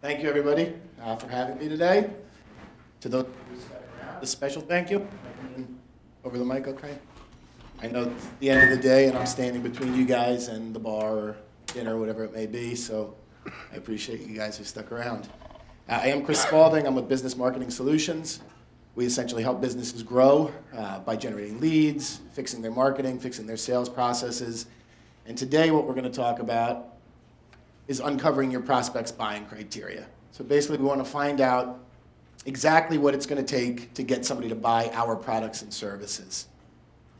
Thank you, everybody, for having me today. To those who stuck around, a special thank you. Over the mic, okay? I know it's the end of the day, and I'm standing between you guys and the bar or dinner, whatever it may be, so I appreciate you guys who stuck around. I am Chris Spaulding. I'm with Business Marketing Solutions. We essentially help businesses grow by generating leads, fixing their marketing, fixing their sales processes. And today what we're going to talk about is uncovering your prospects' buying criteria. So basically we want to find out exactly what it's going to take to get somebody to buy our products and services.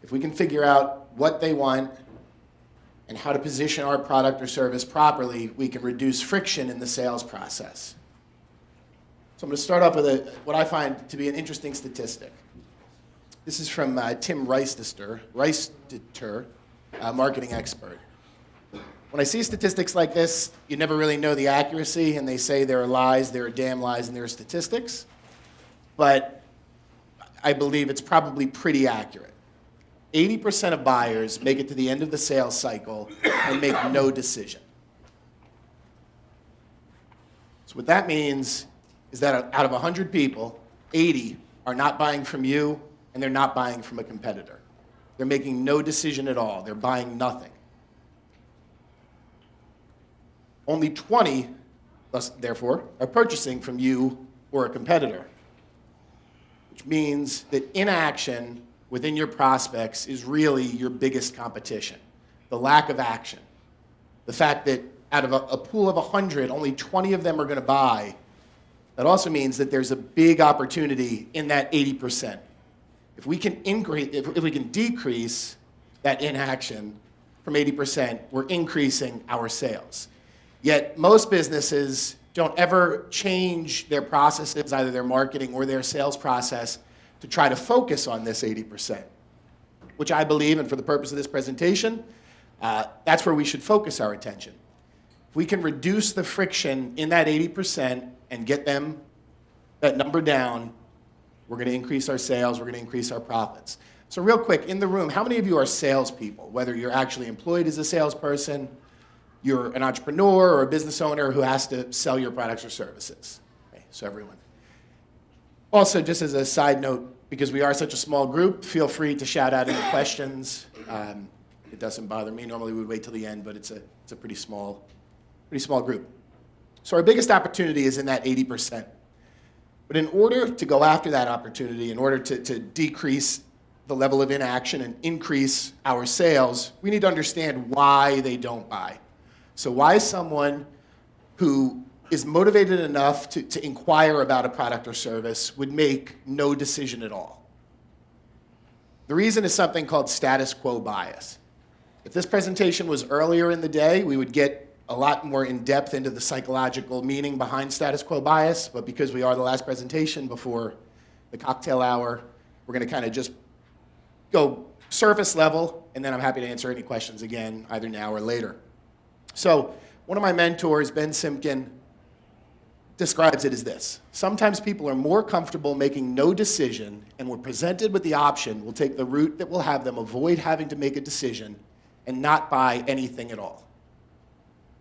If we can figure out what they want and how to position our product or service properly, we can reduce friction in the sales process. So I'm going to start off with what I find to be an interesting statistic. This is from Tim Reistetter, marketing expert. When I see statistics like this, you never really know the accuracy, and they say there are lies, there are damn lies, and there are statistics. But I believe it's probably pretty accurate. 80% of buyers make it to the end of the sales cycle and make no decision. So what that means is that out of 100 people, 80 are not buying from you, and they're not buying from a competitor. They're making no decision at all. They're buying nothing. Only 20, thus, therefore, are purchasing from you or a competitor, which means that inaction within your prospects is really your biggest competition. The lack of action. The fact that out of a pool of 100, only 20 of them are going to buy, that also means that there's a big opportunity in that 80%. If we can if we can decrease that inaction from 80%, we're increasing our sales. Yet most businesses don't ever change their processes, either their marketing or their sales process, to try to focus on this 80%, which I believe, and for the purpose of this presentation, that's where we should focus our attention. If we can reduce the friction in that 80% and get that number down, we're going to increase our sales, we're going to increase our profits. So real quick, in the room, how many of you are salespeople, whether you're actually employed as a salesperson, you're an entrepreneur or a business owner who has to sell your products or services? Okay, so everyone. Also, just as a side note, because we are such a small group, feel free to shout out any questions. It doesn't bother me. Normally we would wait till the end, but it's a pretty small group. So our biggest opportunity is in that 80%. But in order to go after that opportunity, in order to decrease the level of inaction and increase our sales, we need to understand why they don't buy. So why someone who is motivated enough to inquire about a product or service would make no decision at all? The reason is something called status quo bias. If this presentation was earlier in the day, we would get a lot more in depth into the psychological meaning behind status quo bias, but because we are the last presentation before the cocktail hour, we're going to kind of just go surface level, and then I'm happy to answer any questions again, either now or later. So one of my mentors, Ben Simkin, describes it as this. Sometimes people are more comfortable making no decision, and when presented with the option, will take the route that will have them avoid having to make a decision and not buy anything at all.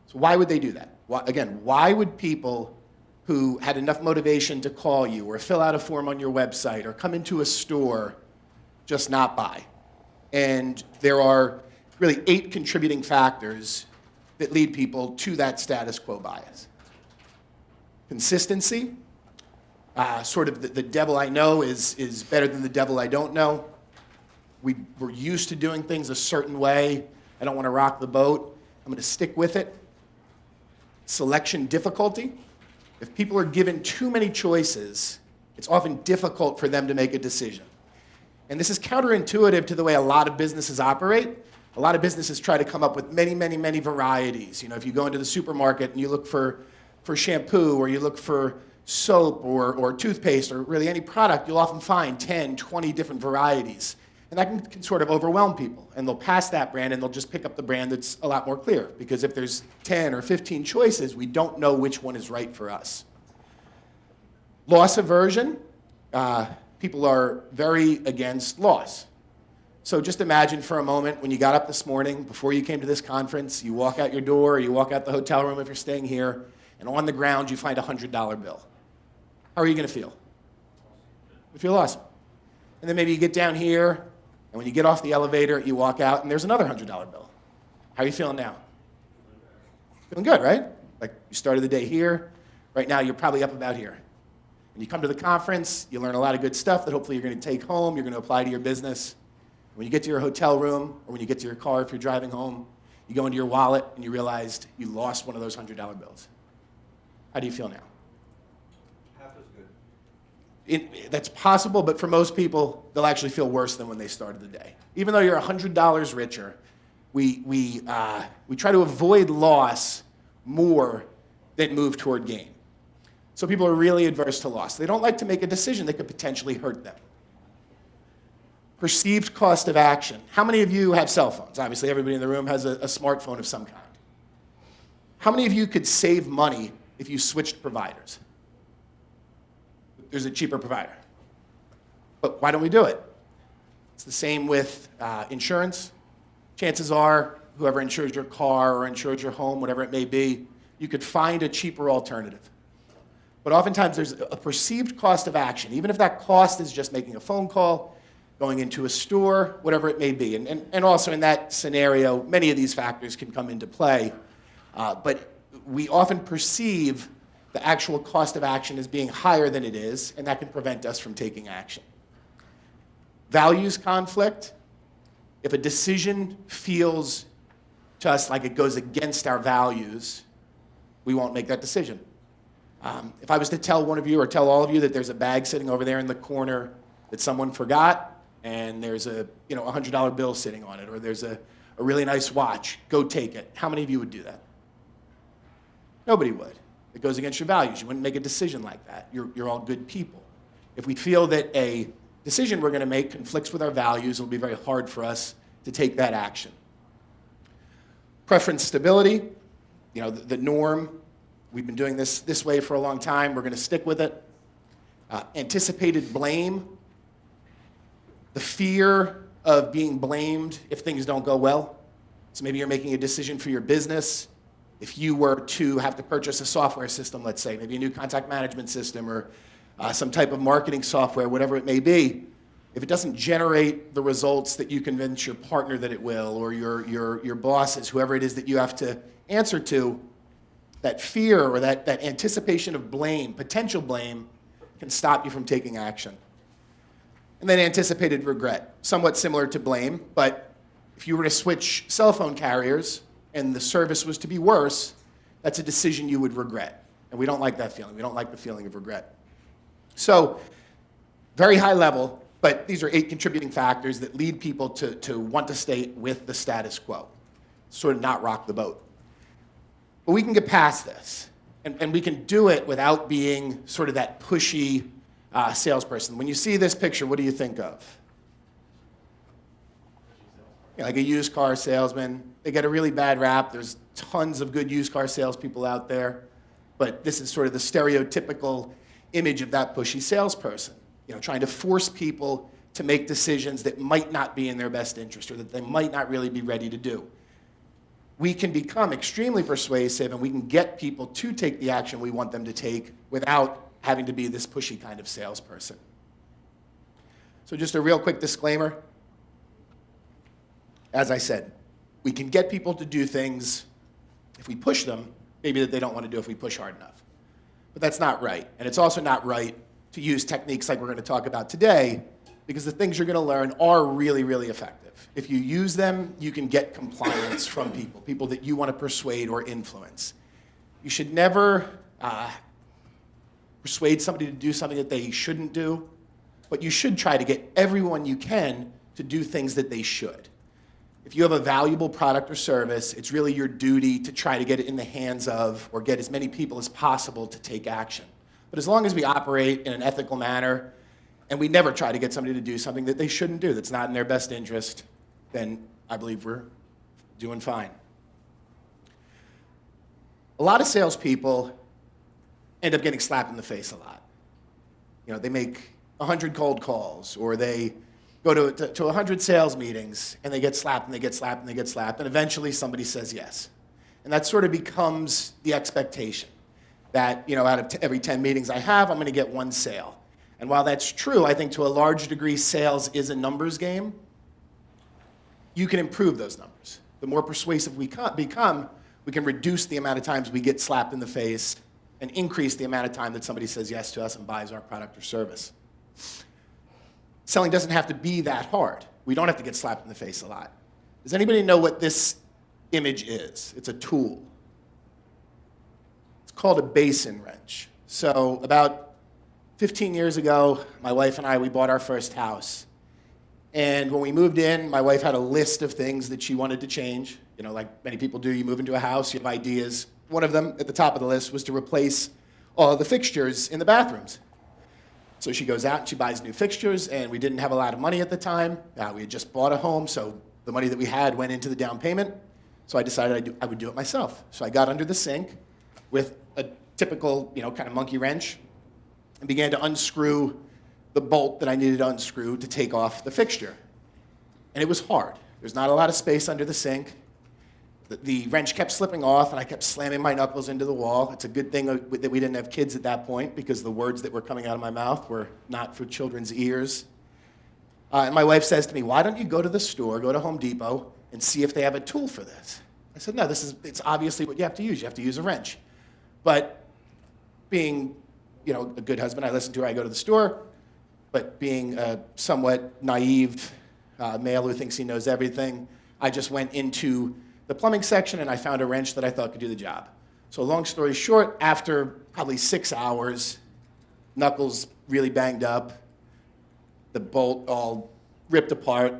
So why would they do that? Why would people who had enough motivation to call you or fill out a form on your website or come into a store just not buy? And there are really 8 contributing factors that lead people to that status quo bias. Consistency, sort of the devil I know is better than the devil I don't know. We're used to doing things a certain way. I don't want to rock the boat. I'm going to stick with it. Selection difficulty. If people are given too many choices, it's often difficult for them to make a decision. And this is counterintuitive to the way a lot of businesses operate. A lot of businesses try to come up with many, many, many varieties. You know, if you go into the supermarket and you look for shampoo, or you look for soap or toothpaste, or really any product, you'll often find 10, 20 different varieties. And that can sort of overwhelm people. And they'll pass that brand and they'll just pick up the brand that's a lot more clear. Because if there's 10 or 15 choices, we don't know which one is right for us. Loss aversion. People are very against loss. So just imagine for a moment when you got up this morning, before you came to this conference, you walk out your door, or you walk out the hotel room if you're staying here, and on the ground you find a $100 bill. How are you going to feel? You feel awesome. And then maybe you get down here, and when you get off the elevator, you walk out, and there's another $100 bill. How are you feeling now? Feeling good, right? Like you started the day here. Right now, you're probably up about here. When you come to the conference, you learn a lot of good stuff that hopefully you're going to take home, you're going to apply to your business. When you get to your hotel room, or when you get to your car if you're driving home, you go into your wallet, and you realized you lost one of those $100 bills. How do you feel now? That's possible, but for most people, they'll actually feel worse than when they started the day. Even though you're $100 richer, we try to avoid loss more than move toward gain. So people are really adverse to loss. They don't like to make a decision that could potentially hurt them. Perceived cost of action. How many of you have cell phones? Obviously, everybody in the room has a smartphone of some kind. How many of you could save money if you switched providers? There's a cheaper provider. But why don't we do it? It's the same with insurance. Chances are, whoever insures your car or insures your home, whatever it may be, you could find a cheaper alternative. But oftentimes there's a perceived cost of action, even if that cost is just making a phone call, going into a store, whatever it may be. And also in that scenario, many of these factors can come into play. But we often perceive the actual cost of action as being higher than it is, and that can prevent us from taking action. Values conflict. If a decision feels to us like it goes against our values, we won't make that decision. If I was to tell one of you or tell all of you that there's a bag sitting over there in the corner that someone forgot, and there's a $100 bill sitting on it, or there's a really nice watch, go take it. How many of you would do that? Nobody would. It goes against your values. You wouldn't make a decision like that. You're all good people. If we feel that a decision we're going to make conflicts with our values, it'll be very hard for us to take that action. Preference stability, the norm. We've been doing this way for a long time. We're going to stick with it. Anticipated blame, the fear of being blamed if things don't go well. So maybe you're making a decision for your business. If you were to have to purchase a software system, let's say, maybe a new contact management system or some type of marketing software, whatever it may be, if it doesn't generate the results that you convince your partner that it will, or your bosses, whoever it is that you have to answer to, that fear or that anticipation of blame, potential blame, can stop you from taking action. And then anticipated regret, somewhat similar to blame, but if you were to switch cell phone carriers and the service was to be worse, that's a decision you would regret. And we don't like that feeling. We don't like the feeling of regret. So, very high level, but these are 8 contributing factors that lead people to want to stay with the status quo, sort of not rock the boat. But we can get past this, and we can do it without being sort of that pushy salesperson. When you see this picture, what do you think of? Like a used car salesman. They get a really bad rap. There's tons of good used car salespeople out there, but this is sort of the stereotypical image of that pushy salesperson, trying to force people to make decisions that might not be in their best interest or that they might not really be ready to do. We can become extremely persuasive and we can get people to take the action we want them to take without having to be this pushy kind of salesperson. So just a real quick disclaimer. As I said, we can get people to do things if we push them, maybe that they don't want to do if we push hard enough. But that's not right. And it's also not right to use techniques like we're going to talk about today, because the things you're going to learn are really, really effective. If you use them, you can get compliance from people that you want to persuade or influence. You should never persuade somebody to do something that they shouldn't do, but you should try to get everyone you can to do things that they should. If you have a valuable product or service, it's really your duty to try to get it in the hands of or get as many people as possible to take action. But as long as we operate in an ethical manner and we never try to get somebody to do something that they shouldn't do, that's not in their best interest, then I believe we're doing fine. A lot of salespeople end up getting slapped in the face a lot. They make 100 cold calls, or they go to 100 sales meetings, and they get slapped, and they get slapped, and they get slapped, and eventually somebody says yes. And that sort of becomes the expectation. that, out of every 10 meetings I have, I'm going to get one sale. And while that's true, I think to a large degree sales is a numbers game. You can improve those numbers. The more persuasive we become, we can reduce the amount of times we get slapped in the face and increase the amount of time that somebody says yes to us and buys our product or service. Selling doesn't have to be that hard. We don't have to get slapped in the face a lot. Does anybody know what this image is? It's a tool. It's called a basin wrench. So about 15 years ago, my wife and I, we bought our first house. And when we moved in, my wife had a list of things that she wanted to change. Like many people do, you move into a house, you have ideas. One of them at the top of the list was to replace all of the fixtures in the bathrooms. So she goes out and she buys new fixtures, and we didn't have a lot of money at the time. We had just bought a home, so the money that we had went into the down payment. So I decided I would do it myself. So I got under the sink with a typical, kind of monkey wrench and began to unscrew the bolt that I needed to unscrew to take off the fixture. And it was hard. There's not a lot of space under the sink. The wrench kept slipping off, and I kept slamming my knuckles into the wall. It's a good thing that we didn't have kids at that point, because the words that were coming out of my mouth were not for children's ears. And my wife says to me, "Why don't you go to the store, go to Home Depot, and see if they have a tool for this?" I said, "No, it's obviously what you have to use. You have to use a wrench." But being, a good husband, I listen to her, I go to the store. But being a somewhat naive male who thinks he knows everything, I just went into the plumbing section and I found a wrench that I thought could do the job. So long story short, after probably 6 hours, knuckles really banged up, the bolt all ripped apart,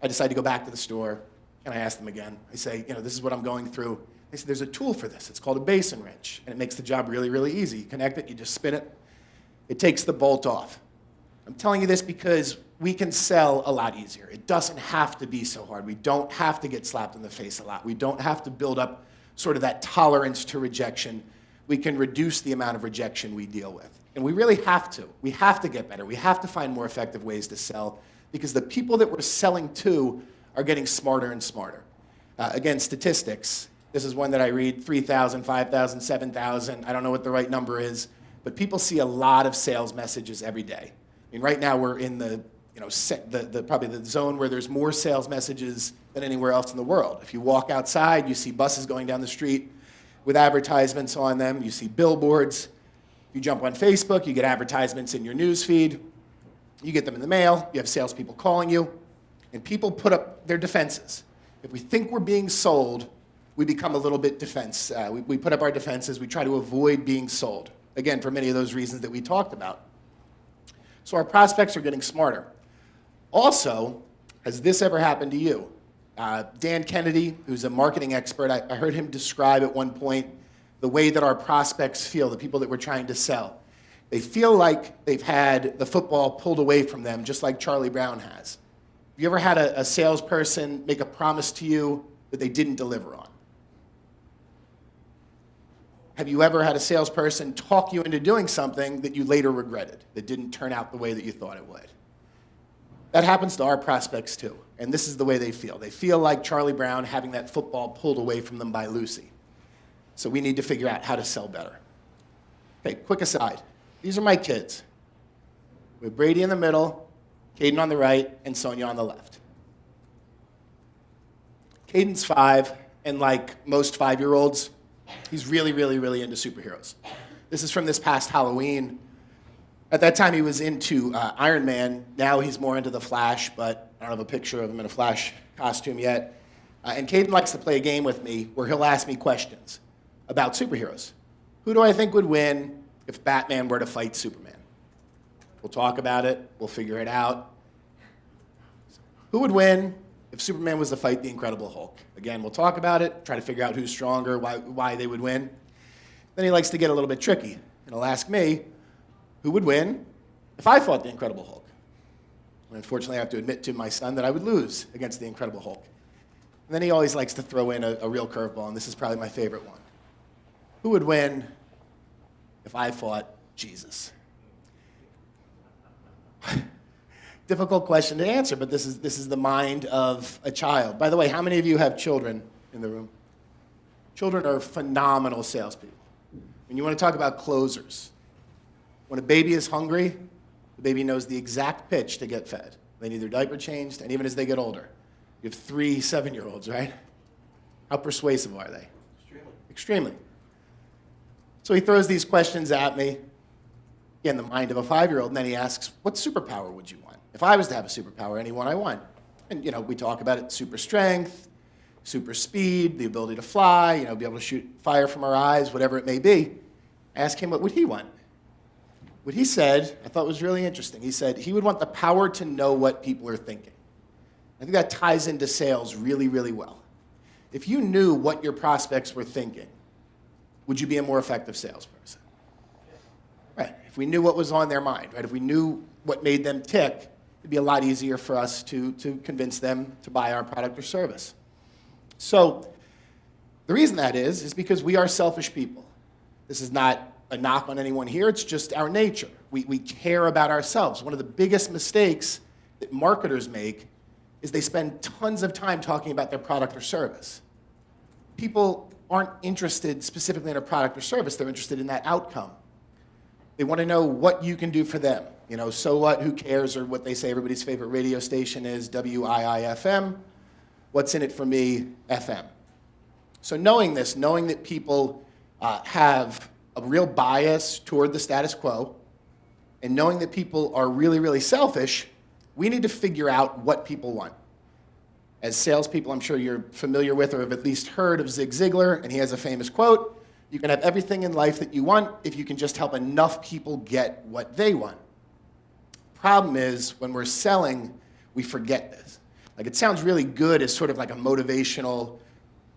I decided to go back to the store, and I asked them again. I say, this is what I'm going through. They said, "There's a tool for this. It's called a basin wrench, and it makes the job really, really easy. You connect it, you just spin it. It takes the bolt off." I'm telling you this because we can sell a lot easier. It doesn't have to be so hard. We don't have to get slapped in the face a lot. We don't have to build up sort of that tolerance to rejection. We can reduce the amount of rejection we deal with. And we really have to. We have to get better. We have to find more effective ways to sell, because the people that we're selling to are getting smarter and smarter. Again, statistics. This is one that I read, 3,000, 5,000, 7,000. I don't know what the right number is, but people see a lot of sales messages every day. I mean, right now we're in the probably the zone where there's more sales messages than anywhere else in the world. If you walk outside, you see buses going down the street with advertisements on them. You see billboards. You jump on Facebook, you get advertisements in your news feed. You get them in the mail. You have salespeople calling you. And people put up their defenses. If we think we're being sold, we become a little bit defense. We put up our defenses. We try to avoid being sold. Again, for many of those reasons that we talked about. So our prospects are getting smarter. Also, has this ever happened to you? Dan Kennedy, who's a marketing expert, I heard him describe at one point the way that our prospects feel, the people that we're trying to sell. They feel like they've had the football pulled away from them, just like Charlie Brown has. Have you ever had a salesperson make a promise to you that they didn't deliver on? Have you ever had a salesperson talk you into doing something that you later regretted, that didn't turn out the way that you thought it would? That happens to our prospects too, and this is the way they feel. They feel like Charlie Brown having that football pulled away from them by Lucy. So we need to figure out how to sell better. Okay, quick aside. These are my kids. We have Brady in the middle, Caden on the right, and Sonia on the left. Caden's 5, and like most 5-year-olds, he's really, really, really into superheroes. This is from this past Halloween. At that time, he was into Iron Man. Now he's more into the Flash, but I don't have a picture of him in a Flash costume yet. And Caden likes to play a game with me where he'll ask me questions about superheroes. Who do I think would win if Batman were to fight Superman? We'll talk about it. We'll figure it out. Who would win if Superman was to fight the Incredible Hulk? Again, we'll talk about it, try to figure out who's stronger, why they would win. Then he likes to get a little bit tricky, and he'll ask me, who would win if I fought the Incredible Hulk? And unfortunately, I have to admit to my son that I would lose against the Incredible Hulk. And then he always likes to throw in a real curveball, and this is probably my favorite one. Who would win if I fought Jesus? Difficult question to answer, but this is the mind of a child. By the way, how many of you have children in the room? Children are phenomenal salespeople. When you want to talk about closers, when a baby is hungry, the baby knows the exact pitch to get fed. They need their diaper changed, and even as they get older. You have 3 7-year-olds, right? How persuasive are they? Extremely. Extremely. So he throws these questions at me in the mind of a 5-year-old, and then he asks, what superpower would you want? If I was to have a superpower, any one I want. And, we talk about it, super strength, super speed, the ability to fly, be able to shoot fire from our eyes, whatever it may be. I asked him, what would he want? What he said, I thought was really interesting. He said he would want the power to know what people are thinking. I think that ties into sales really, really well. If you knew what your prospects were thinking, would you be a more effective salesperson? Right. If we knew what was on their mind, right? If we knew what made them tick, it'd be a lot easier for us to convince them to buy our product or service. So the reason that is because we are selfish people. This is not a knock on anyone here. It's just our nature. We care about ourselves. One of the biggest mistakes that marketers make is they spend tons of time talking about their product or service. People aren't interested specifically in a product or service. They're interested in that outcome. They want to know what you can do for them. So what, who cares, or what they say everybody's favorite radio station is, WIIFM. What's in it for me, FM. So knowing this, knowing that people have a real bias toward the status quo, and knowing that people are really, really selfish, we need to figure out what people want. As salespeople, I'm sure you're familiar with or have at least heard of Zig Ziglar, and he has a famous quote, you can have everything in life that you want if you can just help enough people get what they want. Problem is, when we're selling, we forget this. Like, it sounds really good as sort of like a motivational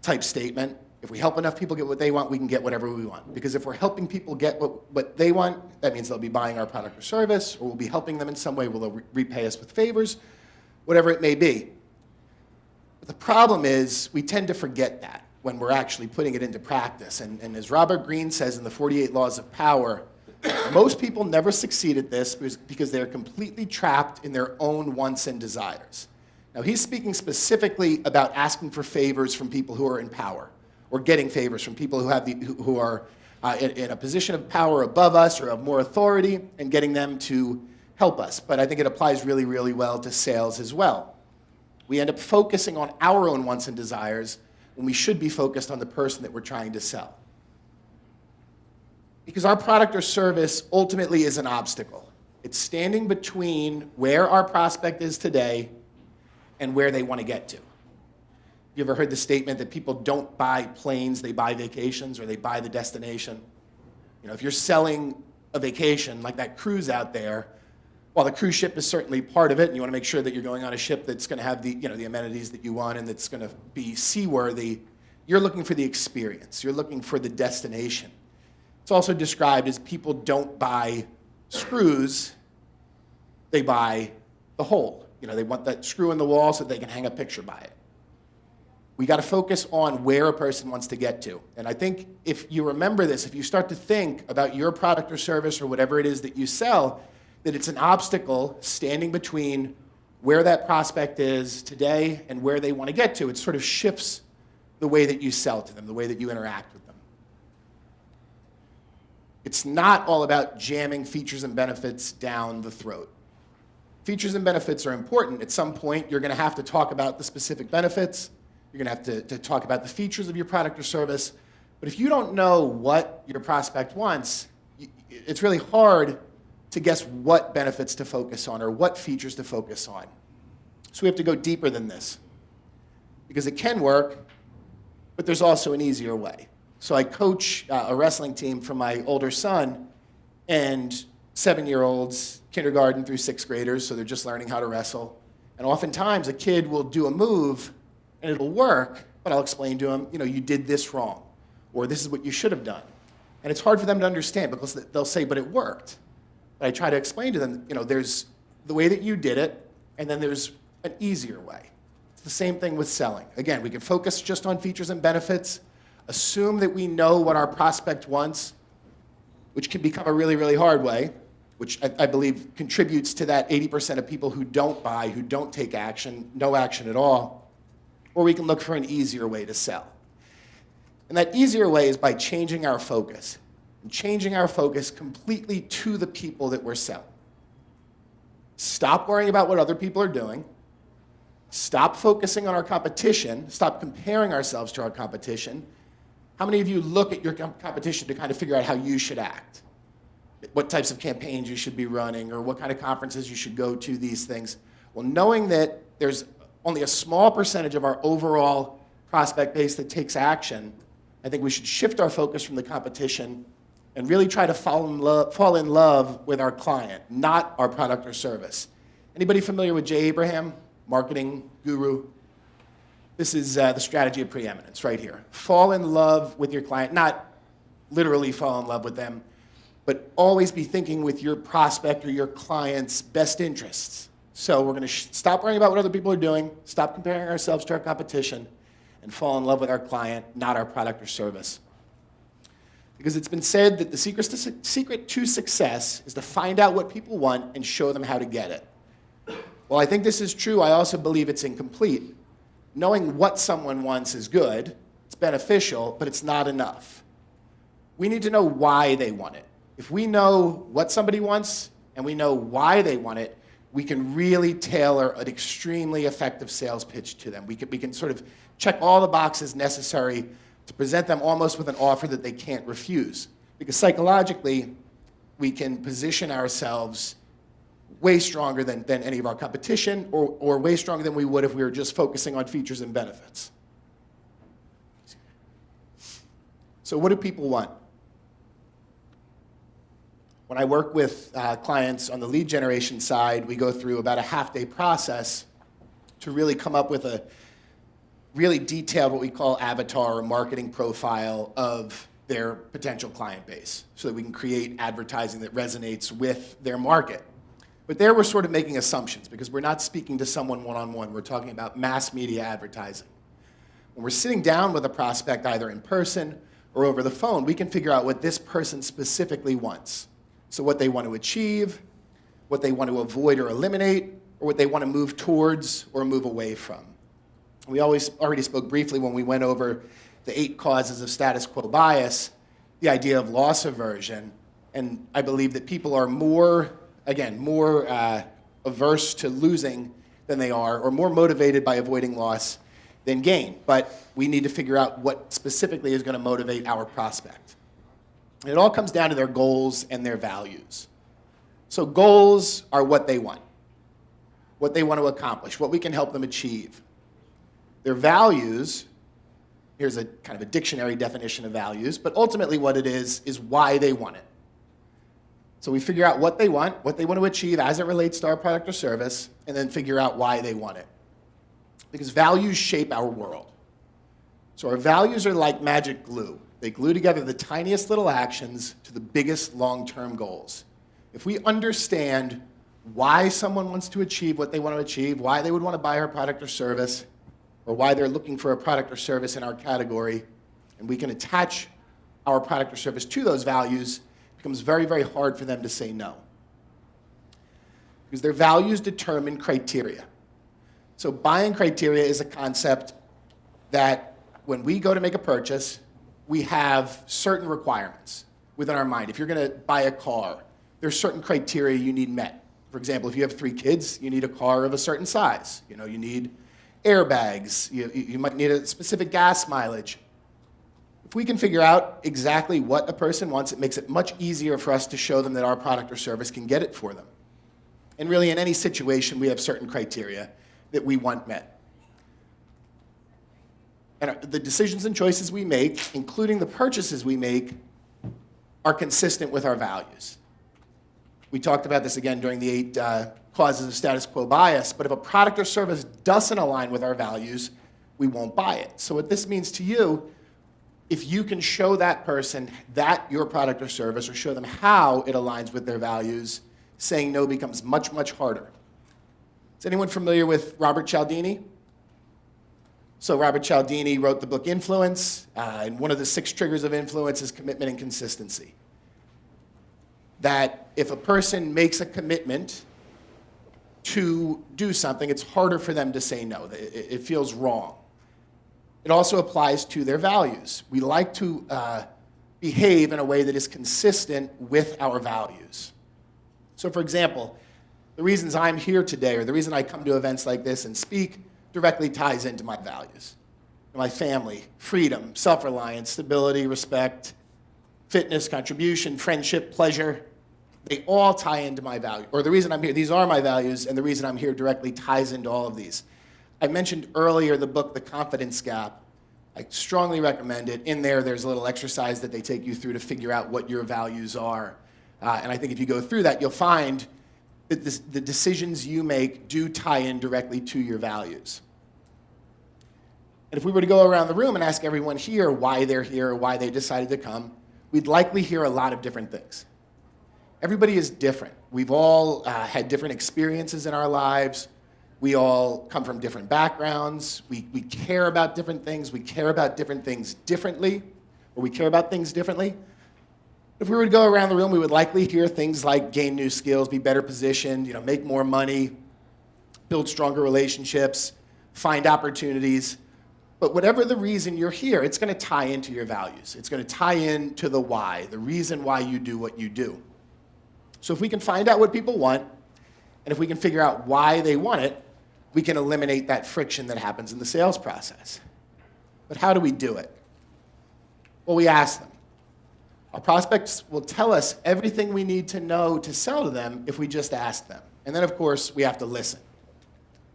type statement. If we help enough people get what they want, we can get whatever we want. Because if we're helping people get what they want, that means they'll be buying our product or service, or we'll be helping them in some way, they'll repay us with favors, whatever it may be. But the problem is we tend to forget that when we're actually putting it into practice. And as Robert Greene says in the 48 Laws of Power, most people never succeed at this because they're completely trapped in their own wants and desires. Now, he's speaking specifically about asking for favors from people who are in power, or getting favors from people who are in a position of power above us or of more authority, and getting them to help us. But I think it applies really, really well to sales as well. We end up focusing on our own wants and desires when we should be focused on the person that we're trying to sell. Because our product or service ultimately is an obstacle. It's standing between where our prospect is today and where they want to get to. You ever heard the statement that people don't buy planes, they buy vacations, or they buy the destination? If you're selling a vacation, like that cruise out there, while the cruise ship is certainly part of it, and you want to make sure that you're going on a ship that's going to have the amenities that you want and that's going to be seaworthy, you're looking for the experience. You're looking for the destination. It's also described as people don't buy screws, they buy the hole. They want that screw in the wall so that they can hang a picture by it. We got to focus on where a person wants to get to. And I think if you remember this, if you start to think about your product or service or whatever it is that you sell, that it's an obstacle standing between where that prospect is today and where they want to get to, it sort of shifts the way that you sell to them, the way that you interact with them. It's not all about jamming features and benefits down the throat. Features and benefits are important. At some point, you're going to have to talk about the specific benefits. You're going to have to talk about the features of your product or service. But if you don't know what your prospect wants, it's really hard to guess what benefits to focus on or what features to focus on. So we have to go deeper than this, because it can work, but there's also an easier way. So I coach a wrestling team for my older son, and 7-year-olds, kindergarten through 6th graders, so they're just learning how to wrestle. And oftentimes a kid will do a move and it'll work, but I'll explain to him, you did this wrong, or this is what you should have done. And it's hard for them to understand because they'll say, but it worked. But I try to explain to them, there's the way that you did it, and then there's an easier way. It's the same thing with selling. Again, we can focus just on features and benefits, assume that we know what our prospect wants, which can become a really, really hard way, which I believe contributes to that 80% of people who don't buy, who don't take action, no action at all. Or we can look for an easier way to sell. And that easier way is by changing our focus. and changing our focus completely to the people that we're selling. Stop worrying about what other people are doing. Stop focusing on our competition. Stop comparing ourselves to our competition. How many of you look at your competition to kind of figure out how you should act? What types of campaigns you should be running, or what kind of conferences you should go to, these things. Well, knowing that there's only a small percentage of our overall prospect base that takes action, I think we should shift our focus from the competition and really try to fall in love with our client, not our product or service. Anybody familiar with Jay Abraham, marketing guru? This is the strategy of preeminence right here. Fall in love with your client, not literally fall in love with them, but always be thinking with your prospect or your client's best interests. So we're going to stop worrying about what other people are doing, stop comparing ourselves to our competition, and fall in love with our client, not our product or service. Because it's been said that the secret to success is to find out what people want and show them how to get it. While I think this is true, I also believe it's incomplete. Knowing what someone wants is good, it's beneficial, but it's not enough. We need to know why they want it. If we know what somebody wants and we know why they want it, we can really tailor an extremely effective sales pitch to them. We can sort of check all the boxes necessary to present them almost with an offer that they can't refuse. Because psychologically, we can position ourselves way stronger than any of our competition, or way stronger than we would if we were just focusing on features and benefits. So what do people want? When I work with clients on the lead generation side, we go through about a half-day process to really come up with a really detailed, what we call avatar or marketing profile of their potential client base, so that we can create advertising that resonates with their market. But there we're sort of making assumptions, because we're not speaking to someone one-on-one. We're talking about mass media advertising. When we're sitting down with a prospect, either in person or over the phone, we can figure out what this person specifically wants. So what they want to achieve, what they want to avoid or eliminate, or what they want to move towards or move away from. We already spoke briefly when we went over the 8 causes of status quo bias, the idea of loss aversion, and I believe that people are more averse to losing than they are, or more motivated by avoiding loss than gain. But we need to figure out what specifically is going to motivate our prospect. And it all comes down to their goals and their values. So goals are what they want to accomplish, what we can help them achieve. Their values, here's a kind of a dictionary definition of values, but ultimately what it is why they want it. So we figure out what they want to achieve as it relates to our product or service, and then figure out why they want it. Because values shape our world. So our values are like magic glue. They glue together the tiniest little actions to the biggest long-term goals. If we understand why someone wants to achieve what they want to achieve, why they would want to buy our product or service, or why they're looking for a product or service in our category, and we can attach our product or service to those values, it becomes very, very hard for them to say no. Because their values determine criteria. So buying criteria is a concept that when we go to make a purchase, we have certain requirements within our mind. If you're going to buy a car, there's certain criteria you need met. For example, if you have 3 kids, you need a car of a certain size. You need airbags. You might need a specific gas mileage. If we can figure out exactly what a person wants, it makes it much easier for us to show them that our product or service can get it for them. And really, in any situation, we have certain criteria that we want met. And the decisions and choices we make, including the purchases we make, are consistent with our values. We talked about this again during the 8 causes of status quo bias, but if a product or service doesn't align with our values, we won't buy it. So what this means to you, if you can show that person that your product or service, or show them how it aligns with their values, saying no becomes much, much harder. Is anyone familiar with Robert Cialdini? So Robert Cialdini wrote the book Influence, and one of the 6 triggers of influence is commitment and consistency. That if a person makes a commitment to do something, it's harder for them to say no. It feels wrong. It also applies to their values. We like to behave in a way that is consistent with our values. So for example, the reasons I'm here today, or the reason I come to events like this and speak, directly ties into my values. My family, freedom, self-reliance, stability, respect, fitness, contribution, friendship, pleasure, they all tie into my value. Or the reason I'm here, these are my values, and the reason I'm here directly ties into all of these. I mentioned earlier the book, The Confidence Gap. I strongly recommend it. In there, there's a little exercise that they take you through to figure out what your values are. And I think if you go through that, you'll find that the decisions you make do tie in directly to your values. And if we were to go around the room and ask everyone here why they're here or why they decided to come, we'd likely hear a lot of different things. Everybody is different. We've all had different experiences in our lives. We all come from different backgrounds. We care about different things. We care about different things differently, or we care about things differently. If we were to go around the room, we would likely hear things like gain new skills, be better positioned, make more money, build stronger relationships, find opportunities. But whatever the reason you're here, it's going to tie into your values. It's going to tie into the why, the reason why you do what you do. So if we can find out what people want, and if we can figure out why they want it, we can eliminate that friction that happens in the sales process. But how do we do it? Well, we ask them. Our prospects will tell us everything we need to know to sell to them if we just ask them. And then, of course, we have to listen.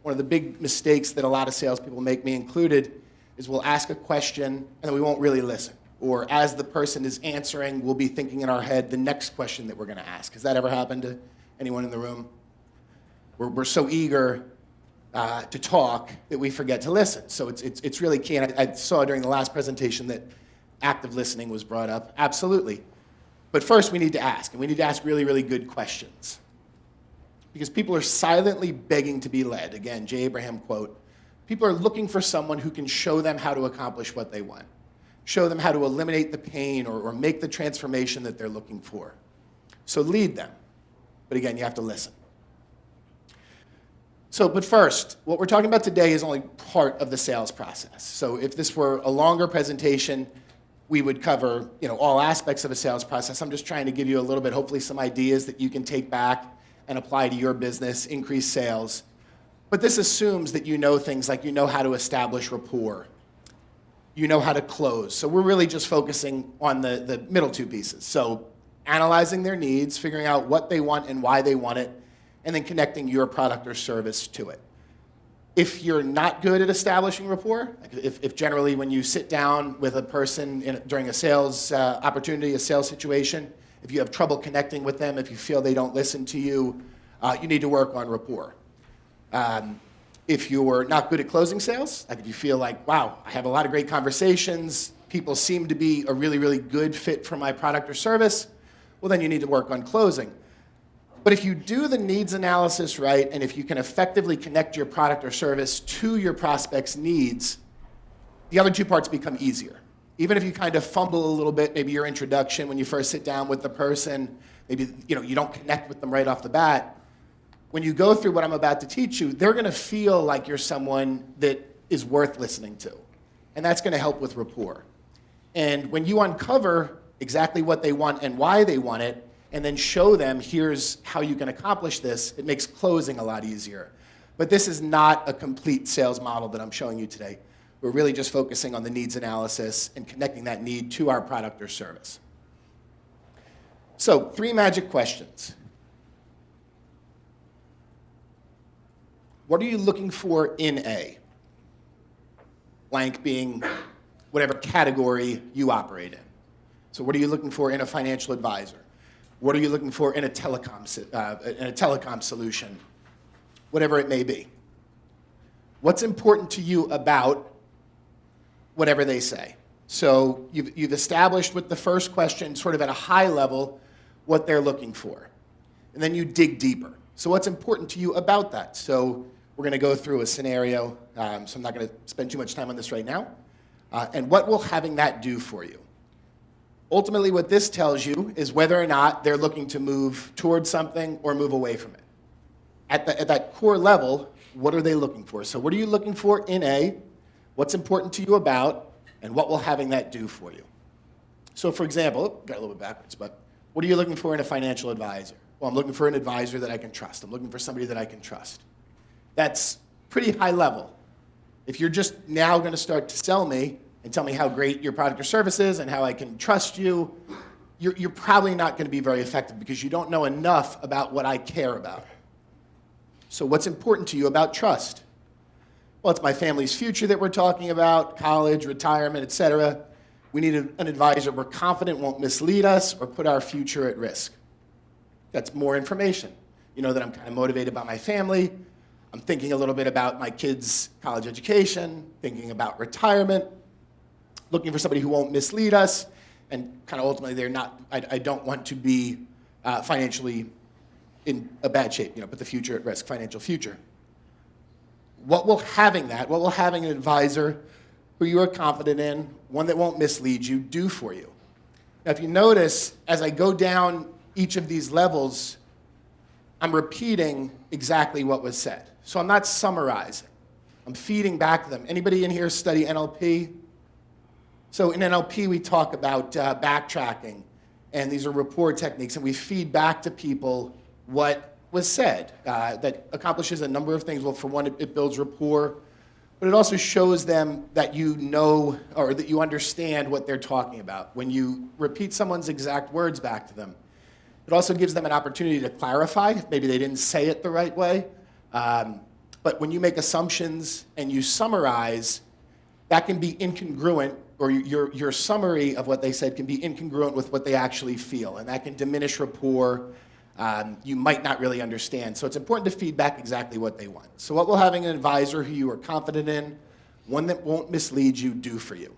One of the big mistakes that a lot of salespeople make, me included, is we'll ask a question and then we won't really listen. Or as the person is answering, we'll be thinking in our head the next question that we're going to ask. Has that ever happened to anyone in the room? We're so eager to talk that we forget to listen. So it's really key. And I saw during the last presentation that active listening was brought up. Absolutely. But first we need to ask, and we need to ask really, really good questions. Because people are silently begging to be led. Again, J. Abraham quote. People are looking for someone who can show them how to accomplish what they want. Show them how to eliminate the pain or make the transformation that they're looking for. So lead them. But again, you have to listen. But first, what we're talking about today is only part of the sales process. So if this were a longer presentation, we would cover all aspects of a sales process. I'm just trying to give you a little bit, hopefully some ideas that you can take back and apply to your business, increase sales. But this assumes that you know things like you know how to establish rapport. You know how to close. So we're really just focusing on the middle two pieces. So analyzing their needs, figuring out what they want and why they want it, and then connecting your product or service to it. If you're not good at establishing rapport, if generally when you sit down with a person during a sales opportunity, a sales situation, if you have trouble connecting with them, if you feel they don't listen to you, you need to work on rapport. If you're not good at closing sales, like if you feel like, wow, I have a lot of great conversations, people seem to be a really, really good fit for my product or service, well, then you need to work on closing. But if you do the needs analysis right, and if you can effectively connect your product or service to your prospect's needs, the other two parts become easier. Even if you kind of fumble a little bit, maybe your introduction when you first sit down with the person, maybe you don't connect with them right off the bat, when you go through what I'm about to teach you, they're going to feel like you're someone that is worth listening to. And that's going to help with rapport. And when you uncover exactly what they want and why they want it, and then show them, here's how you can accomplish this, it makes closing a lot easier. But this is not a complete sales model that I'm showing you today. We're really just focusing on the needs analysis and connecting that need to our product or service. So, 3 magic questions. What are you looking for in a? Blank being whatever category you operate in. So what are you looking for in a financial advisor? What are you looking for in a telecom solution? Whatever it may be. What's important to you about whatever they say? So you've established with the first question, sort of at a high level, what they're looking for. And then you dig deeper. So what's important to you about that? So we're going to go through a scenario, so I'm not going to spend too much time on this right now. And what will having that do for you? Ultimately, what this tells you is whether or not they're looking to move towards something or move away from it. At that core level, what are they looking for? So what are you looking for in A? What's important to you about? And what will having that do for you? So for example, got a little bit backwards, but what are you looking for in a financial advisor? Well, I'm looking for an advisor that I can trust. I'm looking for somebody that I can trust. That's pretty high level. If you're just now going to start to sell me and tell me how great your product or service is and how I can trust you, you're probably not going to be very effective because you don't know enough about what I care about. So what's important to you about trust? Well, it's my family's future that we're talking about, college, retirement, et cetera. We need an advisor we're confident won't mislead us or put our future at risk. That's more information. You know that I'm kind of motivated by my family. I'm thinking a little bit about my kids' college education, thinking about retirement, looking for somebody who won't mislead us, and kind of ultimately I don't want to be financially in a bad shape, put the future at risk, financial future. What will having an advisor who you are confident in, one that won't mislead you, do for you? Now, if you notice, as I go down each of these levels, I'm repeating exactly what was said. So I'm not summarizing. I'm feeding back to them. Anybody in here study NLP? So in NLP, we talk about backtracking, and these are rapport techniques, and we feed back to people what was said. That accomplishes a number of things. Well, for one, it builds rapport, but it also shows them that you know or that you understand what they're talking about. When you repeat someone's exact words back to them, it also gives them an opportunity to clarify if maybe they didn't say it the right way. But when you make assumptions and you summarize, that can be incongruent, or your summary of what they said can be incongruent with what they actually feel, and that can diminish rapport. You might not really understand. So it's important to feed back exactly what they want. So what will having an advisor who you are confident in, one that won't mislead you, do for you?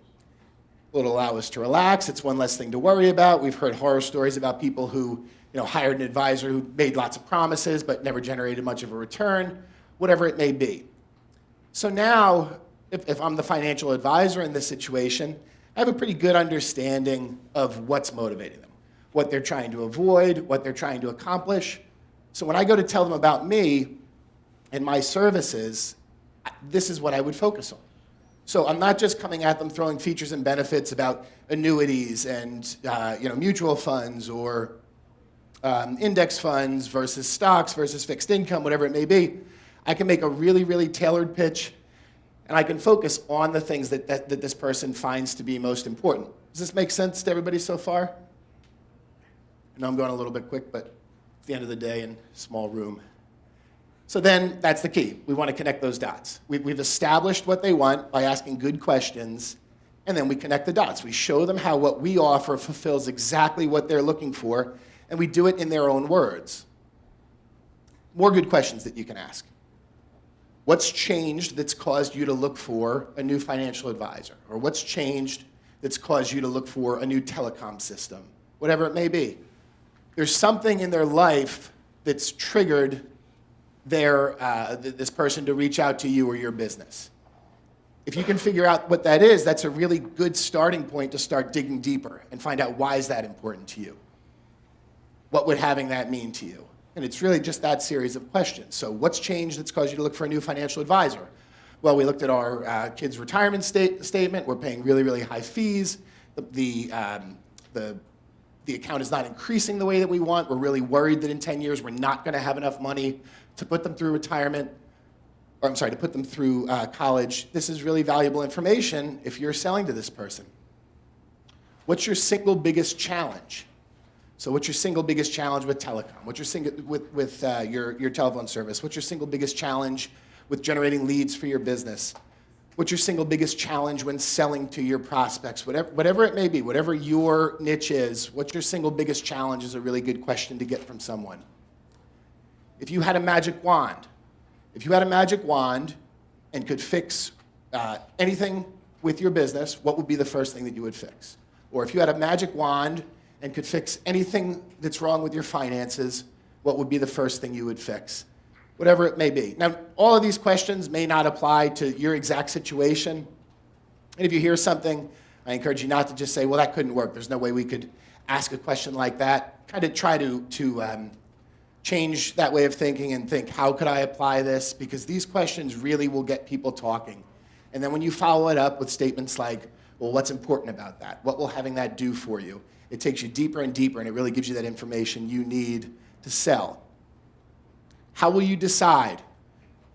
It'll allow us to relax. It's one less thing to worry about. We've heard horror stories about people who hired an advisor who made lots of promises but never generated much of a return, whatever it may be. So now, if I'm the financial advisor in this situation, I have a pretty good understanding of what's motivating them, what they're trying to avoid, what they're trying to accomplish. So when I go to tell them about me and my services, this is what I would focus on. So I'm not just coming at them throwing features and benefits about annuities and mutual funds or index funds versus stocks versus fixed income, whatever it may be. I can make a really, really tailored pitch, and I can focus on the things that this person finds to be most important. Does this make sense to everybody so far? I know I'm going a little bit quick, but it's the end of the day in a small room. So then that's the key. We want to connect those dots. We've established what they want by asking good questions, and then we connect the dots. We show them how what we offer fulfills exactly what they're looking for, and we do it in their own words. More good questions that you can ask. What's changed that's caused you to look for a new financial advisor? Or what's changed that's caused you to look for a new telecom system? Whatever it may be. There's something in their life that's triggered this person to reach out to you or your business. If you can figure out what that is, that's a really good starting point to start digging deeper and find out why is that important to you. What would having that mean to you? And it's really just that series of questions. So what's changed that's caused you to look for a new financial advisor? Well, we looked at our kids' retirement statement. We're paying really, really high fees. The account is not increasing the way that we want. We're really worried that in 10 years we're not going to have enough money to put them through to put them through college. This is really valuable information if you're selling to this person. What's your single biggest challenge? So what's your single biggest challenge with telecom? What's your your telephone service? What's your single biggest challenge with generating leads for your business? What's your single biggest challenge when selling to your prospects? Whatever it may be, whatever your niche is, what's your single biggest challenge is a really good question to get from someone. If you had a magic wand, and could fix anything with your business, what would be the first thing that you would fix? Or if you had a magic wand and could fix anything that's wrong with your finances, what would be the first thing you would fix? Whatever it may be. Now, all of these questions may not apply to your exact situation. And if you hear something, I encourage you not to just say, well, that couldn't work. There's no way we could ask a question like that. Kind of try to change that way of thinking and think, how could I apply this? Because these questions really will get people talking. And then when you follow it up with statements like, Well, what's important about that? What will having that do for you? It takes you deeper and deeper, and it really gives you that information you need to sell. How will you decide?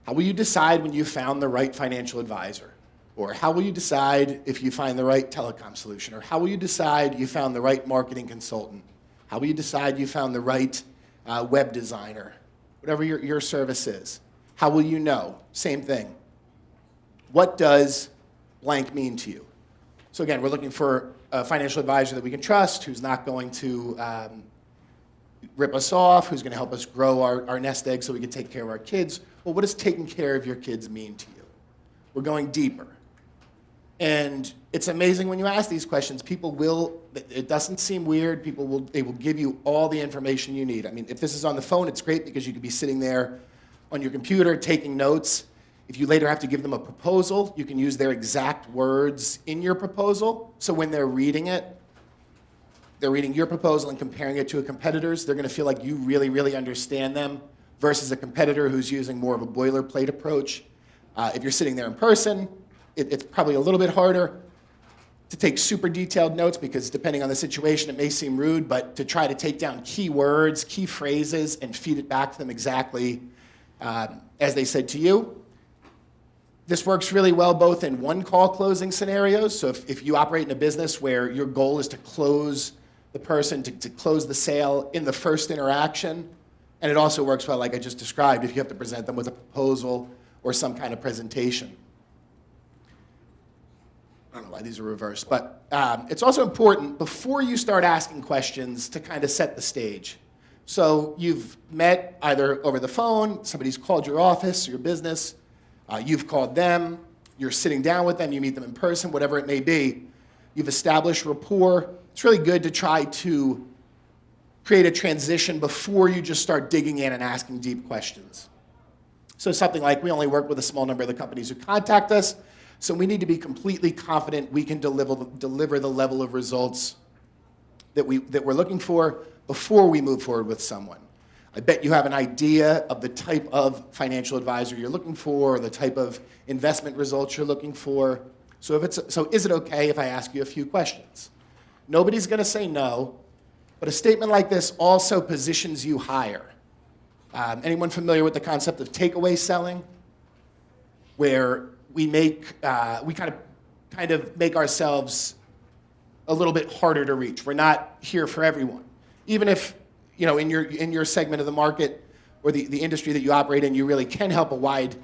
How will you decide when you found the right financial advisor? Or how will you decide if you find the right telecom solution? Or how will you decide you found the right marketing consultant? How will you decide you found the right web designer? Whatever your service is. How will you know? Same thing. What does blank mean to you? So again, we're looking for a financial advisor that we can trust, who's not going to rip us off, who's going to help us grow our nest egg so we can take care of our kids. Well, what does taking care of your kids mean to you? We're going deeper. And it's amazing when you ask these questions, it doesn't seem weird, they will give you all the information you need. I mean, if this is on the phone, it's great because you could be sitting there on your computer taking notes. If you later have to give them a proposal, you can use their exact words in your proposal. So when they're reading it, they're reading your proposal and comparing it to a competitor's, they're going to feel like you really, really understand them versus a competitor who's using more of a boilerplate approach. If you're sitting there in person, it's probably a little bit harder to take super detailed notes because depending on the situation, it may seem rude, but to try to take down key words, key phrases, and feed it back to them exactly as they said to you. This works really well both in one-call closing scenarios. So if you operate in a business where your goal is to close the person, to close the sale in the first interaction, and it also works well, like I just described, if you have to present them with a proposal or some kind of presentation. I don't know why these are reversed, but it's also important before you start asking questions to kind of set the stage. So you've met either over the phone, somebody's called your office or your business, you've called them, you're sitting down with them, you meet them in person, whatever it may be. You've established rapport. It's really good to try to create a transition before you just start digging in and asking deep questions. So something like, we only work with a small number of the companies who contact us, so we need to be completely confident we can deliver the level of results that we're looking for before we move forward with someone. I bet you have an idea of the type of financial advisor you're looking for, or the type of investment results you're looking for. So is it okay if I ask you a few questions? Nobody's going to say no, but a statement like this also positions you higher. Anyone familiar with the concept of takeaway selling, where we kind of make ourselves a little bit harder to reach? We're not here for everyone, even if in your segment of the market or the industry that you operate in, you really can help a wide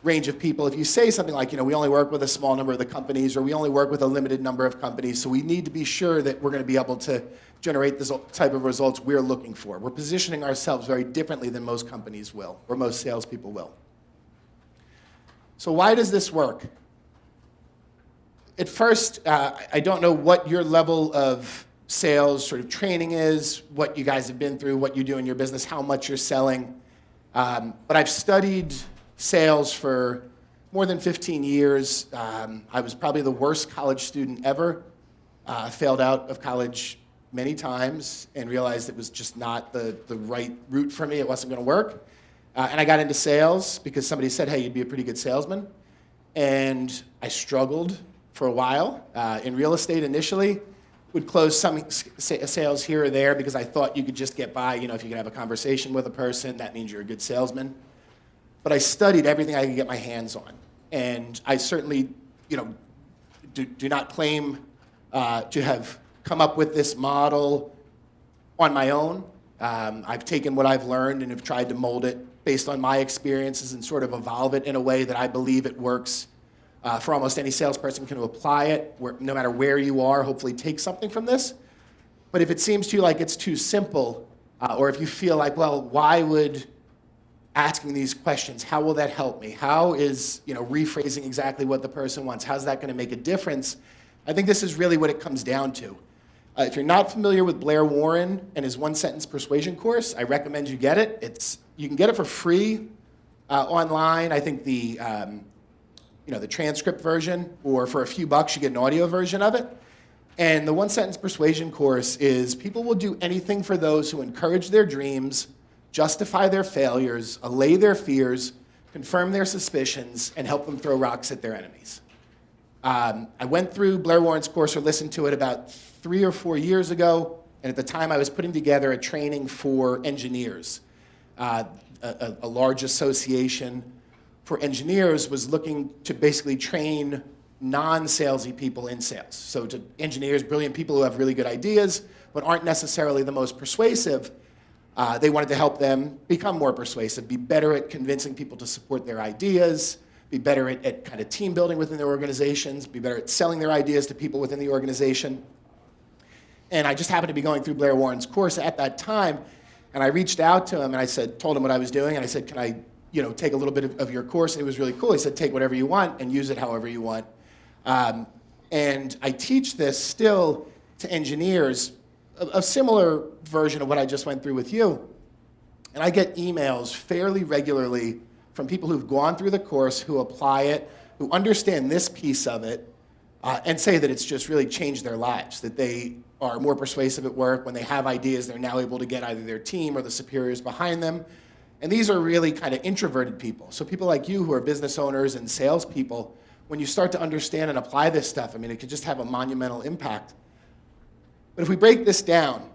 range of people. If you say something like, we only work with a small number of the companies, or we only work with a limited number of companies, so we need to be sure that we're going to be able to generate this type of results we're looking for. We're positioning ourselves very differently than most companies will, or most salespeople will. So why does this work? At first, I don't know what your level of sales sort of training is, what you guys have been through, what you do in your business, how much you're selling. But I've studied sales for more than 15 years. I was probably the worst college student ever. Failed out of college many times and realized it was just not the right route for me. It wasn't going to work. And I got into sales because somebody said, hey, you'd be a pretty good salesman. And I struggled for a while. In real estate initially, would close some sales here or there because I thought you could just get by. If you can have a conversation with a person, that means you're a good salesman. But I studied everything I could get my hands on. And I certainly, do not claim to have come up with this model on my own. I've taken what I've learned and have tried to mold it based on my experiences and sort of evolve it in a way that I believe it works for almost any salesperson can apply it, no matter where you are, hopefully take something from this. But if it seems to you like it's too simple, or if you feel like, well, why would asking these questions, how will that help me? How is rephrasing exactly what the person wants, how's that going to make a difference? I think this is really what it comes down to. If you're not familiar with Blair Warren and his one-sentence persuasion course, I recommend you get it. You can get it for free online. I think the transcript version, or for a few bucks, you get an audio version of it. And the one-sentence persuasion course is, people will do anything for those who encourage their dreams, justify their failures, allay their fears, confirm their suspicions, and help them throw rocks at their enemies. I went through Blair Warren's course or listened to it about 3 or 4 years ago, and at the time I was putting together a training for engineers. A large association for engineers was looking to basically train non-salesy people in sales. So to engineers, brilliant people who have really good ideas, but aren't necessarily the most persuasive, they wanted to help them become more persuasive, be better at convincing people to support their ideas, be better at kind of team building within their organizations, be better at selling their ideas to people within the organization. And I just happened to be going through Blair Warren's course at that time, and I reached out to him and I told him what I was doing, and I said, can I take a little bit of your course? And it was really cool. He said, take whatever you want and use it however you want. And I teach this still to engineers, a similar version of what I just went through with you. And I get emails fairly regularly from people who've gone through the course, who apply it, who understand this piece of it, and say that it's just really changed their lives, that they are more persuasive at work. When they have ideas, they're now able to get either their team or the superiors behind them. And these are really kind of introverted people. So people like you who are business owners and salespeople, when you start to understand and apply this stuff, I mean, it could just have a monumental impact. But if we break this down,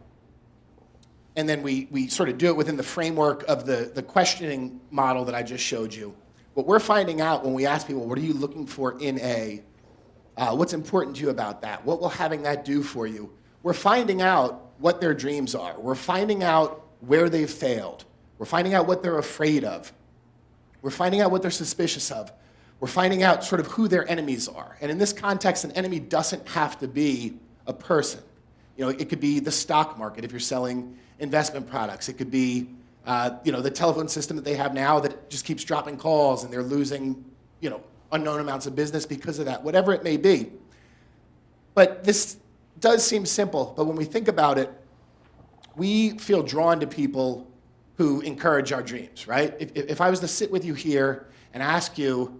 and then we sort of do it within the framework of the questioning model that I just showed you, what we're finding out when we ask people, what are you looking for in A? What's important to you about that? What will having that do for you? We're finding out what their dreams are. We're finding out where they've failed. We're finding out what they're afraid of. We're finding out what they're suspicious of. We're finding out sort of who their enemies are. And in this context, an enemy doesn't have to be a person. It could be the stock market if you're selling investment products. It could be, the telephone system that they have now that just keeps dropping calls and they're losing, unknown amounts of business because of that, whatever it may be. But this does seem simple, but when we think about it, we feel drawn to people who encourage our dreams, right? If I was to sit with you here and ask you,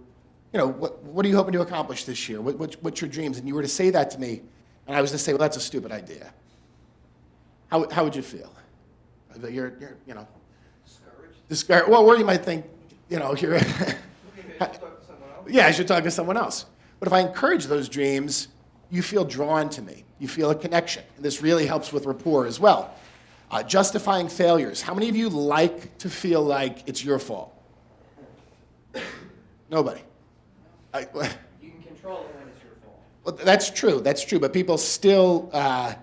what are you hoping to accomplish this year? What's your dreams? And you were to say that to me, and I was to say, well, that's a stupid idea. How would you feel? You're discouraged. Well, where you might think, you're. Yeah, I should talk to someone else. But if I encourage those dreams, you feel drawn to me. You feel a connection. And this really helps with rapport as well. Justifying failures. How many of you like to feel like it's your fault? Nobody. You can control it when it's your fault. Well, that's true. But people still, and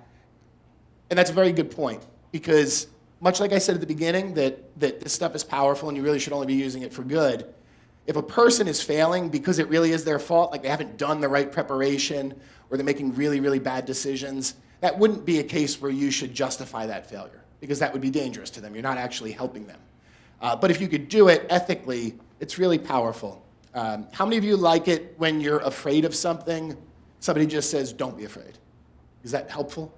that's a very good point, because much like I said at the beginning, that this stuff is powerful and you really should only be using it for good. If a person is failing because it really is their fault, like they haven't done the right preparation or they're making really, really bad decisions, that wouldn't be a case where you should justify that failure, because that would be dangerous to them. You're not actually helping them. But if you could do it ethically, it's really powerful. How many of you like it when you're afraid of something, somebody just says, don't be afraid? Is that helpful?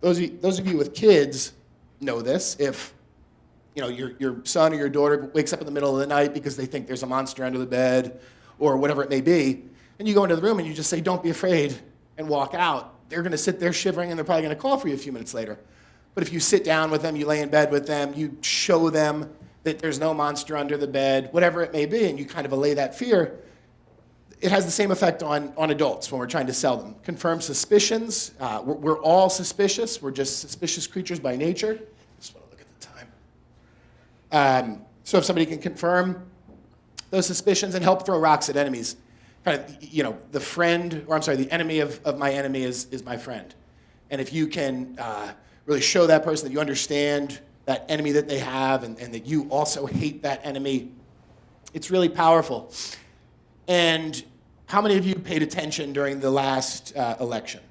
Those of you with kids know this. If your son or your daughter wakes up in the middle of the night because they think there's a monster under the bed or whatever it may be, and you go into the room and you just say, don't be afraid, and walk out, they're going to sit there shivering and they're probably going to call for you a few minutes later. But if you sit down with them, you lay in bed with them, you show them that there's no monster under the bed, whatever it may be, and you kind of allay that fear, it has the same effect on adults when we're trying to sell them. Confirm suspicions. We're all suspicious. We're just suspicious creatures by nature. Just want to look at the time. So if somebody can confirm those suspicions and help throw rocks at enemies, kind of, the enemy of my enemy is my friend. And if you can really show that person that you understand that enemy that they have and that you also hate that enemy, it's really powerful. And how many of you paid attention during the last election,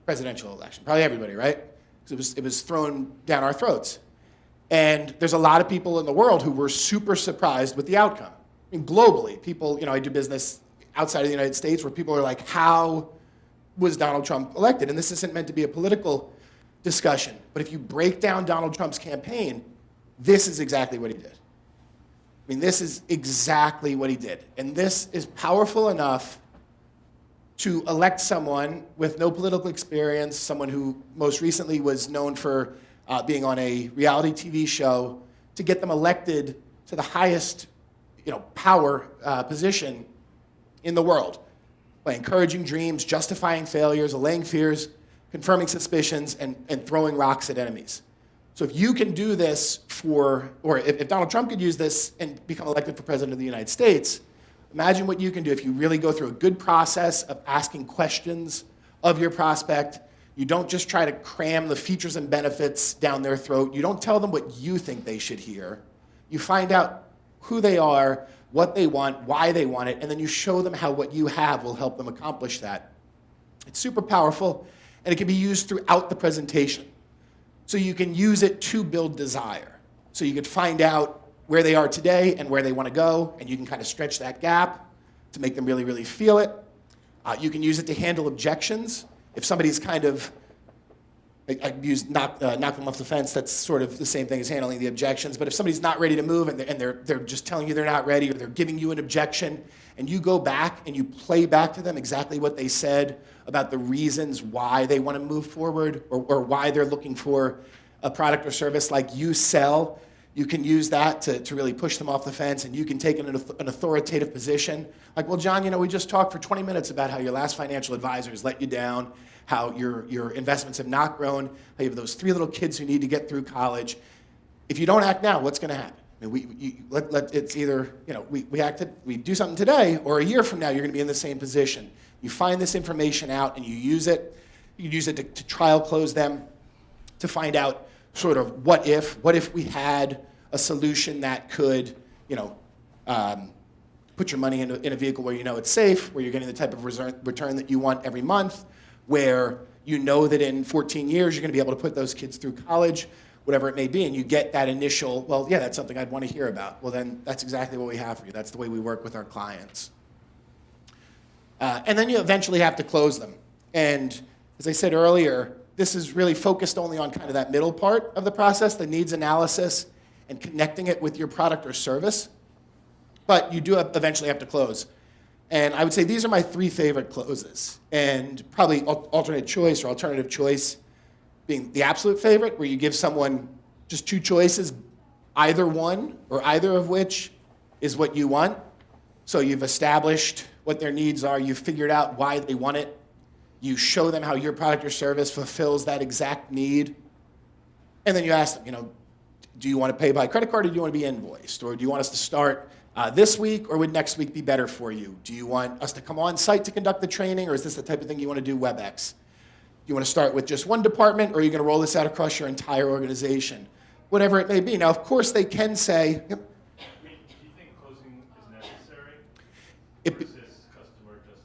presidential election? Probably everybody, right? Because it was thrown down our throats. And there's a lot of people in the world who were super surprised with the outcome. I mean, globally, people, I do business outside of the United States where people are like, how was Donald Trump elected? And this isn't meant to be a political discussion. But if you break down Donald Trump's campaign, this is exactly what he did. I mean, this is exactly what he did. And this is powerful enough to elect someone with no political experience, someone who most recently was known for being on a reality TV show, to get them elected to the highest power position in the world. by encouraging dreams, justifying failures, allaying fears, confirming suspicions, and throwing rocks at enemies. So if you can do this or if Donald Trump could use this and become elected for president of the United States, imagine what you can do if you really go through a good process of asking questions of your prospect. You don't just try to cram the features and benefits down their throat. You don't tell them what you think they should hear. You find out who they are, what they want, why they want it, and then you show them how what you have will help them accomplish that. It's super powerful, and it can be used throughout the presentation. So you can use it to build desire. So you could find out where they are today and where they want to go, and you can kind of stretch that gap to make them really, really feel it. You can use it to handle objections. If somebody's kind of, I use knock them off the fence, that's sort of the same thing as handling the objections. But if somebody's not ready to move and they're just telling you they're not ready, or they're giving you an objection, and you go back and you play back to them exactly what they said about the reasons why they want to move forward, or why they're looking for a product or service like you sell, you can use that to really push them off the fence, and you can take an authoritative position. Like, well, John, we just talked for 20 minutes about how your last financial advisors let you down, how your investments have not grown, how you have those 3 little kids who need to get through college. If you don't act now, what's going to happen? I mean, it's either, we do something today, or a year from now, you're going to be in the same position. You find this information out and you use it. You use it to trial close them, to find out sort of what if we had a solution that could, put your money in a vehicle where you know it's safe, where you're getting the type of return that you want every month, where you know that in 14 years you're going to be able to put those kids through college, whatever it may be, and you get that initial, well, yeah, that's something I'd want to hear about. Well, then that's exactly what we have for you. That's the way we work with our clients. And then you eventually have to close them. And as I said earlier, this is really focused only on kind of that middle part of the process, the needs analysis and connecting it with your product or service. But you do eventually have to close. And I would say these are my 3 favorite closes. And probably alternate choice or alternative choice being the absolute favorite, where you give someone just 2 choices, either one or either of which is what you want. So you've established what their needs are. You've figured out why they want it. You show them how your product or service fulfills that exact need. And then you ask them, do you want to pay by credit card, or do you want to be invoiced? Or do you want us to start this week, or would next week be better for you? Do you want us to come on site to conduct the training, or is this the type of thing you want to do WebEx? Do you want to start with just one department, or are you going to roll this out across your entire organization? Whatever it may be. Now, of course, they can say, Do you think closing is necessary? Or is this customer just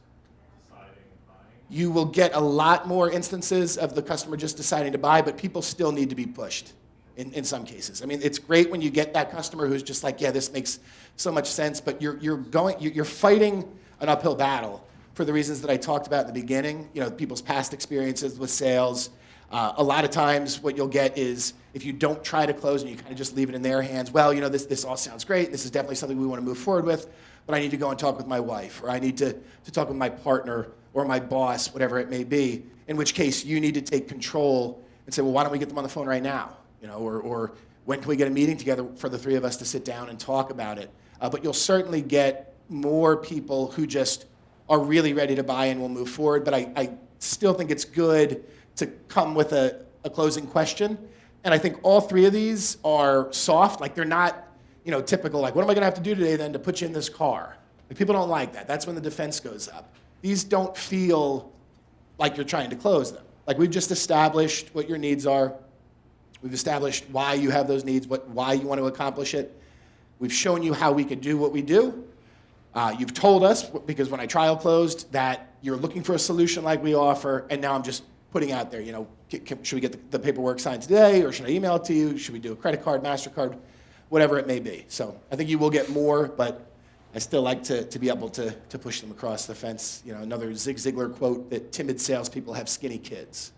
deciding and buying? you will get a lot more instances of the customer just deciding to buy, but people still need to be pushed in some cases. I mean, it's great when you get that customer who's just like, yeah, this makes so much sense, but you're fighting an uphill battle for the reasons that I talked about in the beginning, people's past experiences with sales. A lot of times what you'll get is if you don't try to close and you kind of just leave it in their hands, well, this all sounds great. This is definitely something we want to move forward with, but I need to go and talk with my wife, or I need to talk with my partner or my boss, whatever it may be, in which case you need to take control and say, well, why don't we get them on the phone right now? Or when can we get a meeting together for the 3 of us to sit down and talk about it? But you'll certainly get more people who just are really ready to buy and will move forward. But I still think it's good to come with a closing question. And I think all 3 of these are soft. Like, they're not typical, like, what am I going to have to do today then to put you in this car? Like, people don't like that. That's when the defense goes up. These don't feel like you're trying to close them. Like, we've just established what your needs are. We've established why you have those needs, why you want to accomplish it. We've shown you how we could do what we do. You've told us, because when I trial closed, that you're looking for a solution like we offer, and now I'm just putting out there, should we get the paperwork signed today, or should I email it to you? Should we do a credit card, MasterCard, whatever it may be. So I think you will get more, but I still like to be able to push them across the fence. Another Zig Ziglar quote, that timid salespeople have skinny kids.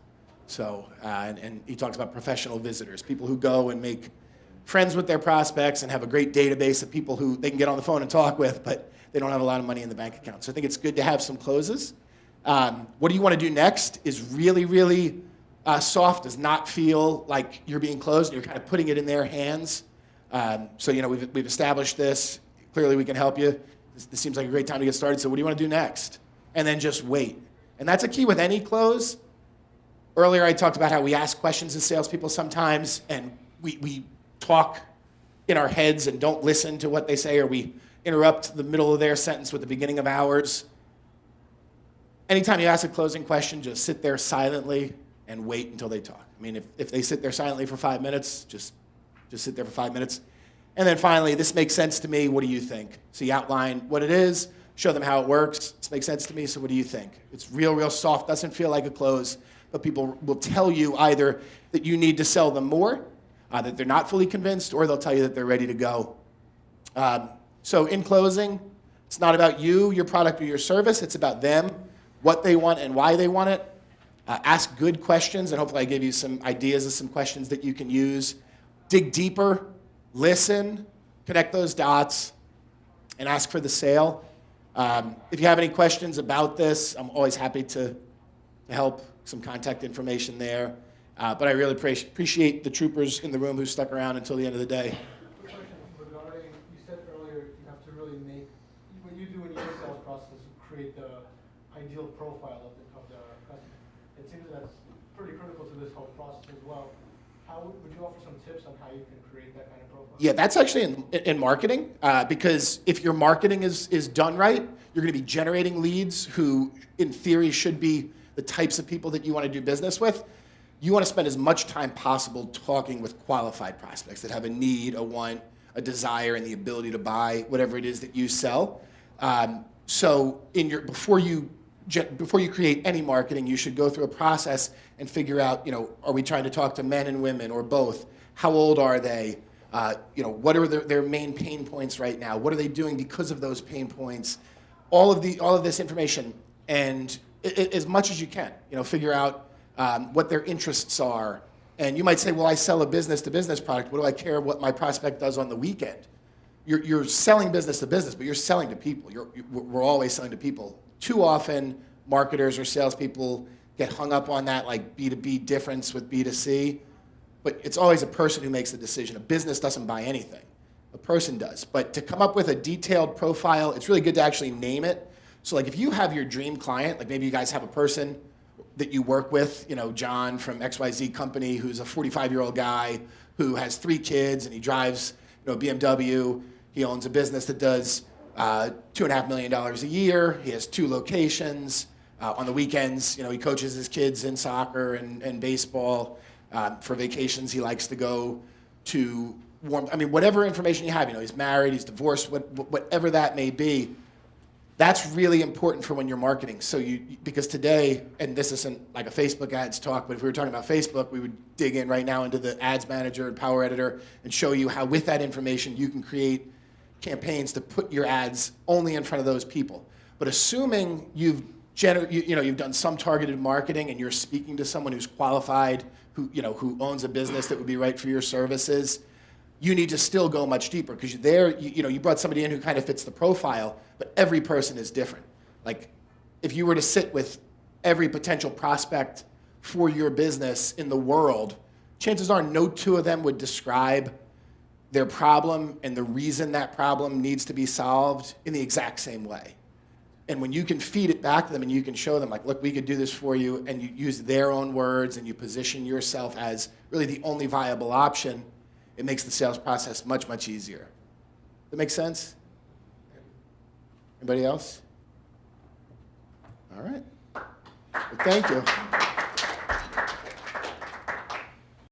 So, and he talks about professional visitors, people who go and make friends with their prospects and have a great database of people who they can get on the phone and talk with, but they don't have a lot of money in the bank account. So I think it's good to have some closes. What do you want to do next is really, really soft, does not feel like you're being closed. You're kind of putting it in their hands. So we've established this. Clearly we can help you. This seems like a great time to get started. So what do you want to do next? and then just wait. And that's a key with any close. Earlier, I talked about how we ask questions as salespeople sometimes, and we talk in our heads and don't listen to what they say, or we interrupt the middle of their sentence with the beginning of ours. Anytime you ask a closing question, just sit there silently and wait until they talk. I mean, if they sit there silently for 5 minutes, just sit there for 5 minutes. And then finally, this makes sense to me, what do you think? So you outline what it is, show them how it works. This makes sense to me, so what do you think? It's real soft, doesn't feel like a close, but people will tell you either that you need to sell them more, that they're not fully convinced, or they'll tell you that they're ready to go. So in closing, it's not about you, your product, or your service. It's about them, what they want, and why they want it. Ask good questions, and hopefully I gave you some ideas of some questions that you can use. Dig deeper, listen, connect those dots, and ask for the sale. If you have any questions about this, I'm always happy to help. Some contact information there. But I really appreciate the troopers in the room who stuck around until the end of the day. Quick question regarding, you said earlier you have to really make, what you do in your sales process is create the ideal profile of the customer. It seems that's pretty critical to this whole process as well. How would you offer some tips on how you can create that kind of profile? Yeah, that's actually in marketing, because if your marketing is done right, you're going to be generating leads who, in theory, should be the types of people that you want to do business with. You want to spend as much time possible talking with qualified prospects that have a need, a want, a desire, and the ability to buy whatever it is that you sell. So before you create any marketing, you should go through a process and figure out, are we trying to talk to men and women or both? How old are they? What are their main pain points right now? What are they doing because of those pain points? All of this information, and as much as you can, figure out what their interests are. And you might say, well, I sell a business-to-business product. What do I care what my prospect does on the weekend? You're selling business to business, but you're selling to people. We're always selling to people. Too often, marketers or salespeople get hung up on that like B2B difference with B2C. But it's always a person who makes the decision. A business doesn't buy anything. A person does. But to come up with a detailed profile, it's really good to actually name it. So like if you have your dream client, like maybe you guys have a person that you work with, John from XYZ company, who's a 45-year-old guy who has 3 kids and he drives a BMW. He owns a business that does $2.5 million a year. He has 2 locations. On the weekends, he coaches his kids in soccer and baseball. For vacations, he likes to go to whatever information you have. He's married, he's divorced, whatever that may be. That's really important for when you're marketing. So because today, and this isn't like a Facebook ads talk, but if we were talking about Facebook, we would dig in right now into the ads manager and power editor and show you how with that information you can create campaigns to put your ads only in front of those people. But assuming you've done some targeted marketing and you're speaking to someone who's qualified, who owns a business that would be right for your services, you need to still go much deeper because you brought somebody in who kind of fits the profile, but every person is different. Like if you were to sit with every potential prospect for your business in the world, chances are no 2 of them would describe their problem and the reason that problem needs to be solved in the exact same way. And when you can feed it back to them and you can show them, like, look, we could do this for you, and you use their own words and you position yourself as really the only viable option, it makes the sales process much, much easier. That make sense? Anybody else? All right. Well, thank you.